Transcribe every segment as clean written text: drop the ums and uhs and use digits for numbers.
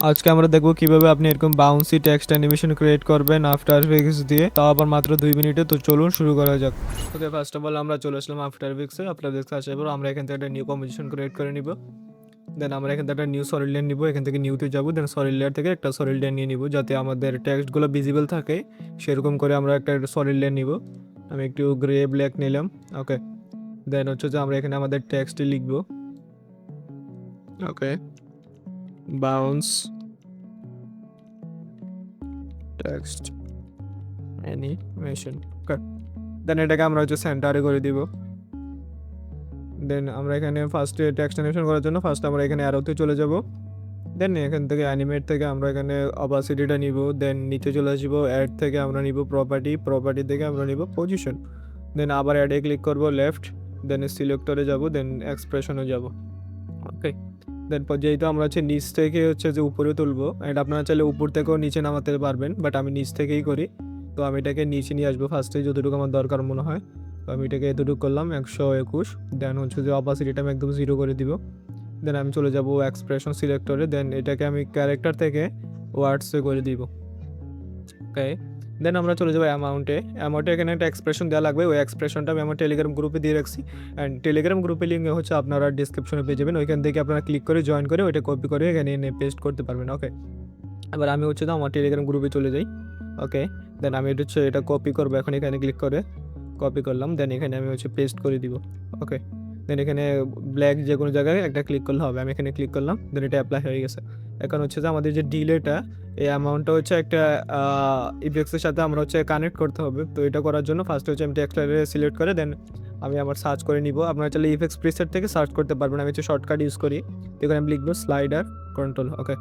আজকে আমরা দেখব কিভাবে আপনি এরকম বাউন্সি টেক্সট অ্যানিমেশন ক্রিয়েট করবেন আফটার এফেক্টস দিয়ে, তাও আবার মাত্র 2 মিনিটে। তো চলুন শুরু করা যাক। ওকে, ফার্স্ট অফ অল আমরা চলে আসলাম আফটার এফেক্টসে। আফটার এফেক্টস আসার পর আমরা এখান থেকে একটা নিউ কম্পোজিশন ক্রিয়েট করে নিব। দেন আমরা এখান থেকে একটা নিউ সলিড লেয়ার নিব, এখান থেকে নিউতে যাব, দেন সলিড লেয়ার থেকে একটা সলিড লেয়ার নিয়ে নিব যাতে আমাদের টেক্সটগুলো ভিজিবল থাকে। সেরকম করে আমরা একটা সলিড লেয়ার নিব। আমি একটু গ্রে ব্ল্যাক নিলাম। ওকে, দেন হচ্ছে যে আমরা এখানে আমাদের টেক্সটে লিখব। ওকে, বাউন্স টেক্সট অ্যানিমেশন। ওকে, দেন এটাকে আমরা হচ্ছে সেন্টারে করে দিব। দেন আমরা এখানে ফার্স্টে টেক্সট অ্যানিমেশন করার জন্য ফার্স্ট আমরা এখানে অ্যারোতে চলে যাব। দেন এখান থেকে অ্যানিমেট থেকে আমরা এখানে অপাসিটিটা নিব। দেন নিচে চলে আসব, অ্যাড থেকে আমরা নিব প্রপার্টি থেকে আমরা নিব পজিশন। দেন আবার অ্যাডে ক্লিক করব লেফট, দেন সিলেক্টরে যাব, দেন এক্সপ্রেশনে যাব। ওকে, দেন যেহেতু আমরা হচ্ছে নিচ থেকে হচ্ছে যে উপরে তুলবো, অ্যান্ড আপনারা চাইলে উপর থেকেও নিচে নামাতে পারবেন, বাট আমি নিচ থেকেই করি। তো আমি এটাকে নিচে নিয়ে আসবো ফার্স্টে, যতটুকু আমার দরকার মনে হয়। তো আমি এটাকে এতটুকু করলাম 121। দেন হচ্ছে যে অপাসিটিটা আমি একদম 0 করে দিব। দেন আমি চলে যাব এক্সপ্রেশন সিলেক্টরে, দেন এটাকে আমি ক্যারেক্টার থেকে ওয়ার্ডসে করে দিব। ওকে, দেন আমরা চলে যাবো অ্যামাউন্টে এখানে একটা এক্সপ্রেশন দেওয়া লাগবে। ওই এক্সপ্রেশনটা আমি আমার টেলিগ্রাম গ্রুপে দিয়ে রাখছি, অ্যান্ড টেলিগ্রাম গ্রুপে লিঙ্ক হচ্ছে আপনারা ডিসক্রিপশনে পেয়ে যাবেন। ওইখান থেকে আপনারা ক্লিক করে জয়েন করে ওইটা কপি করে এখানে এনে পেস্ট করতে পারবেন। ওকে, এবার আমি হচ্ছে তো আমার টেলিগ্রাম গ্রুপে চলে যাই। ওকে, দেন আমি এটা হচ্ছে এটা কপি করবো, এখন এখানে ক্লিক করে কপি করলাম। দেন এখানে আমি হচ্ছে পেস্ট করে দিব। ওকে, দেন এখানে ব্ল্যাক যে কোনো জায়গায় একটা ক্লিক করলে হবে, আমি এখানে ক্লিক করলাম। দেন এটা অ্যাপ্লাই হয়ে গেছে। এখন হচ্ছে যে আমাদের যে ডিলেটা, এই অ্যামাউন্টটা হচ্ছে একটা ইফেক্টসের সাথে আমরা হচ্ছে কানেক্ট করতে হবে। তো এটা করার জন্য ফার্স্ট হচ্ছে আমি টেক্সটারে সিলেক্ট করে দেন আমি আমার সার্চ করে নিব। আপনারা চাইলে ইফেক্টস প্রিসেট থেকে সার্চ করতে পারবেন, আমি হচ্ছে শর্টকাট ইউজ করি। এখানে আমি লিখবো স্লাইডার কন্ট্রোল। ওকে,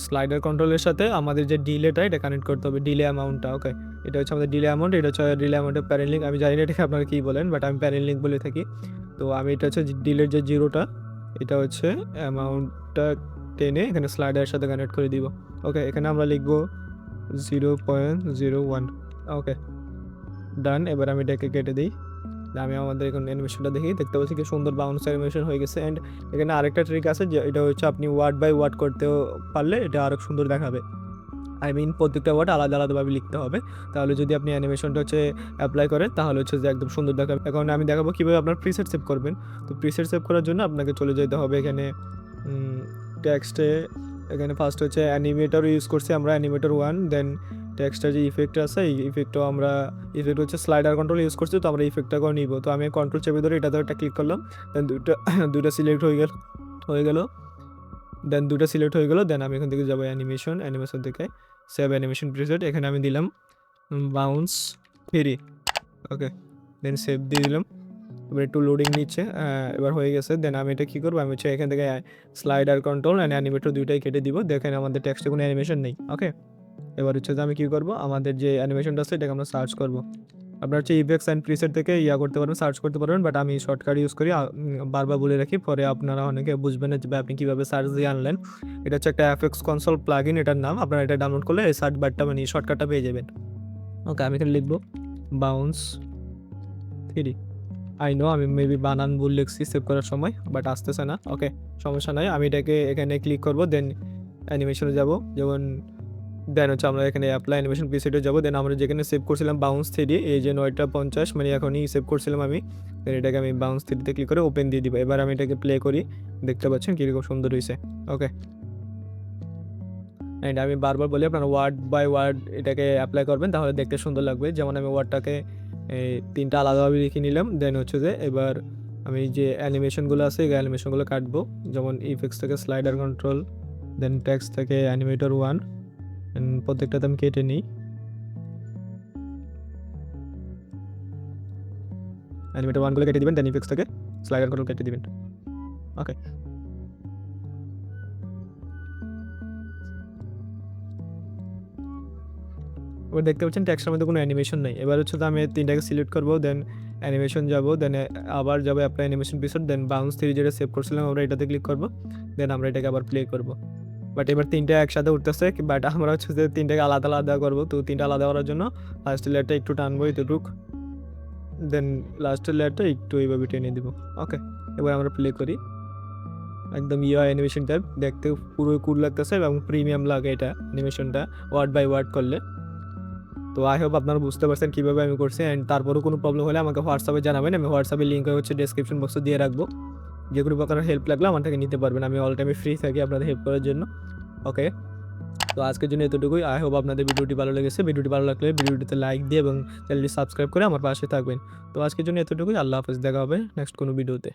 স্লাইডার কন্ট্রোলের সাথে আমাদের যে ডিলেটা এটা কানেক্ট করতে হবে, ডিলে অ্যামাউন্টটা। ওকে, এটা হচ্ছে আমাদের ডিলে অ্যামাউন্ট, এটা হচ্ছে ডিলে অ্যামাউন্টের প্যারেন্ট লিঙ্ক। আমি জানি না এটাকে আপনারা কী বলেন, বাট আমি প্যারেন্ট লিঙ্ক বলে থাকি। তো আমি এটা হচ্ছে ডিলের যে জিরোটা, এটা হচ্ছে অ্যামাউন্টটা টেনে এখানে স্লাইডারের সাথে কানেক্ট করে দিব। ওকে, এখানে আমরা লিখবো 0.01। ওকে, ডান। এবার আমি এটাকে কেটে দিই। আমি আমাদের এখন অ্যানিমেশনটা দেখি, দেখতে পাচ্ছি কি সুন্দর বাউন্স অ্যানিমেশন হয়ে গেছে। অ্যান্ড এখানে আরেকটা ট্রিক আছে, যে এটা হচ্ছে আপনি ওয়ার্ড বাই ওয়ার্ড করতেও পারলে এটা আরও সুন্দর দেখাবে। আই মিন প্রত্যেকটা ওয়ার্ড আলাদা আলাদাভাবে লিখতে হবে, তাহলে যদি আপনি অ্যানিমেশনটা হচ্ছে অ্যাপ্লাই করেন তাহলে হচ্ছে যে একদম সুন্দর দেখাবে। এখন আমি দেখাবো কীভাবে আপনার প্রিসেট সেভ করবেন। তো প্রিসেট সেভ করার জন্য আপনাকে চলে যেতে হবে এখানে টেক্সটে। এখানে ফার্স্ট হচ্ছে অ্যানিমেটর ইউজ করছি আমরা, অ্যানিমেটর 1। দেন টেক্সটের যে ইফেক্ট আছে, এই ইফেক্টও আমরা ইফেক্ট হচ্ছে স্লাইডার কন্ট্রোল ইউজ করছি। তো আমরা ইফেক্টটা করে নিব। তো আমি কন্ট্রোল চেপে ধরে এটাতে একটা ক্লিক করলাম। দেন দুইটা সিলেক্ট হয়ে গেল। দেন দুটো সিলেক্ট হয়ে গেলো। দেন আমি এখান থেকে যাবো অ্যানিমেশন থেকে সেভ অ্যানিমেশন প্রিসেট, এখানে আমি দিলাম বাউন্স 3। ওকে, দেন সেভ দিয়ে দিলাম। এবার একটু লোডিং নিচ্ছে, এবার হয়ে গেছে। দেন আমি এটা কী করবো, আমি হচ্ছে এখান থেকে স্লাইডার কন্ট্রোল অ্যান্ড অ্যানিমেটর দুইটাই কেটে দিব। দেখেন আমাদের টেক্সটে কোনো অ্যানিমেশন নেই। ওকে, এবার হচ্ছে যে আমি কী করবো, আমাদের যে অ্যানিমেশনটা আছে এটাকে আমরা সার্চ করবো। আপনার হচ্ছে ইফেক্টস অ্যান্ড প্রিসেট থেকে করতে পারবেন, সার্চ করতে পারবেন, বাট আমি শর্টকাট ইউজ করি। বারবার বলে রাখি, পরে আপনারা অনেকে বুঝবেন না যে আপনি কীভাবে সার্চ দিয়ে আনলেন। এটা হচ্ছে একটা এফএক্স কনসোল প্লাগইন, এটার নাম। আপনারা এটা ডাউনলোড করলে এই সার্চ বারটা মানে শর্টকাটটা পেয়ে যাবেন। ওকে, আমি এখানে লিখবো বাউন্স 3। আই নো আমি মেবি বানান ভুল লিখছি সেভ করার সময়, বাট আসতেছে না। ওকে, সমস্যা নাই। আমি এটাকে এখানে ক্লিক করবো, দেন অ্যানিমেশনে যাব। যেমন দেন হচ্ছে আমরা এখানে অ্যাপ্লাই অ্যানিমেশন প্রিসেটে যাবো। দেন আমরা যেখানে সেভ করছিলাম বাউন্স 3, এই যে 9:50 মানে এখনই সেভ করছিলাম আমি। দেন এটাকে আমি বাউন্স 3তে ক্লিক করে ওপেন দিয়ে দিব। এবার আমি এটাকে প্লে করি, দেখতে পাচ্ছেন কীরকম সুন্দর হয়েছে। ওকে, অ্যান্ড আমি বারবার বলি আপনারা ওয়ার্ড বাই ওয়ার্ড এটাকে অ্যাপ্লাই করবেন, তাহলে দেখতে সুন্দর লাগবে। যেমন আমি ওয়ার্ডটাকে 3টা আলাদাভাবে লিখে নিলাম। দেন হচ্ছে যে এবার আমি যে অ্যানিমেশনগুলো আছে এই অ্যানিমেশনগুলো কাটবো। যেমন ইফেক্টস থেকে স্লাইডার কন্ট্রোল, দেন টেক্সট থেকে অ্যানিমেটর 1, প্রত্যেকটাতে আমি কেটে নিই। অ্যানিমেটর 1 গুলো কেটে দিবেন, দেন ইফেক্টস থেকে স্লাইডার কন্ট্রোল কেটে দিবেন। ওকে, এবার দেখতে পাচ্ছেন টেক্সটের মধ্যে কোনো অ্যানিমেশন নেই। এবার হচ্ছে আমি 3টাকে সিলেক্ট করবো, দেন অ্যানিমেশন যাবো, দেন আবার যাবো অ্যাপ্লাই অ্যানিমেশন প্রিসেট, দেন বাউন্স 3 যেটা সেভ করছিলাম আমরা এটাতে ক্লিক করবো। দেন আমরা এটাকে আবার প্লে করবো। বাট এবার 3টা একসাথে উঠতেছে, বাট আমরা হচ্ছে যে 3টাকে আলাদা আলাদা করবো। তো 3টা আলাদা করার জন্য ফার্স্ট লেয়ারটা একটু টানবো এতটুক, দেন লাস্টের লেয়ারটা একটু এইভাবে টেনে দিব। ওকে, এবার আমরা প্লে করি। একদম ইউআই অ্যানিমেশন টাইপ, দেখতে পুরো কুল লাগতেছে এবং প্রিমিয়াম লাগে এটা অ্যানিমেশনটা ওয়ার্ড বাই ওয়ার্ড করলে। তো আই হোপ আপনারা বুঝতে পারছেন কীভাবে আমি করছি। অ্যান্ড তারপরেও কোনো প্রবলেম হলে আমাকে হোয়াটসঅ্যাপে জানাবেন, আমি হোয়াটসঅ্যাপের লিঙ্ক হচ্ছে ডেসক্রিপশন বক্সে দিয়ে রাখবো। যে কোনো প্রকার হেল্প লাগলে আমার থেকে নিতে পারবেন, আমি অল টাইমে ফ্রি থাকি আপনাদের হেল্প করার জন্য। ওকে, তো আজকের জন্য এতটুকুই। আই হোপ আপনাদের ভিডিওটি ভালো লেগেছে। ভিডিওটি ভালো লাগলে ভিডিওটিতে লাইক দিয়ে এবং চ্যানেলটি সাবস্ক্রাইব করে আমার পাশে থাকবেন। তো আজকের জন্য এতটুকুই। আল্লাহ হাফেজ, দেখা হবে নেক্সট কোনো ভিডিওতে।